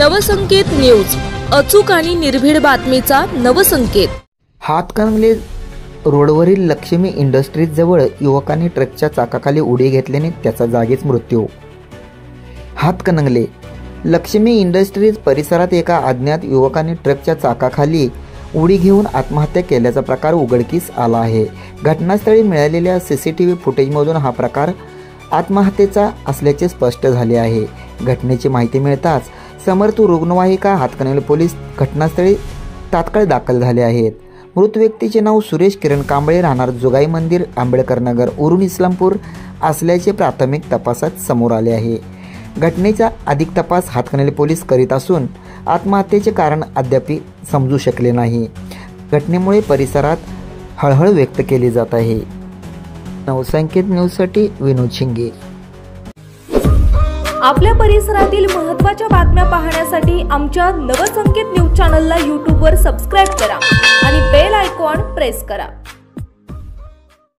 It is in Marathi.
नवसंकेत न्यूज, अचूक आणि निर्भीड बातमीचा नवसंकेत। हातकणंगले रोडवरील लक्ष्मी इंडस्ट्रीज जवळ युवकाने ट्रकच्या चाकाखाली उडी घेतल्याने त्याचा जागीच मृत्यू। हातकणंगले लक्ष्मी इंडस्ट्रीज परिसरात एका अज्ञात युवकाने ट्रकच्या चाकाखाली उडी घेऊन आत्महत्या केल्याचा प्रकार उघडकीस आला आहे। घटनास्थळी मिळालेल्या सीसीटीव्ही फुटेजमधून हा प्रकार आत्महत्येचा असल्याचे स्पष्ट झाले आहे। घटनेची माहिती मिळताच समर्थ रुग्णवाहिका हातकणंगले पोलीस घटनास्थळी तात्काळ दाखल झाले आहेत। मृत व्यक्तीचे नाव सुरेश किरण कांबळे, राहणार जुगाई मंदिर, आंबेडकर नगर, उरून इस्लामपूर असल्याचे प्राथमिक तपासात समोर आले आहे। घटनेचा अधिक तपास हातकणंगले पोलीस करीत असून आत्महत्येचे कारण अद्याप समजू शकले नाही। घटनेमुळे परिसरात हळहळ व्यक्त केली जात आहे। नवसंकेत न्यूजसाठी विनोद शिंगे। आपल्या परिसरातील महत्त्वाच्या बातम्या पाहण्यासाठी आमच्या नवसंकेत न्यूज चॅनलला YouTube वर सबस्क्राइब करा आणि बेल आयकॉन प्रेस करा।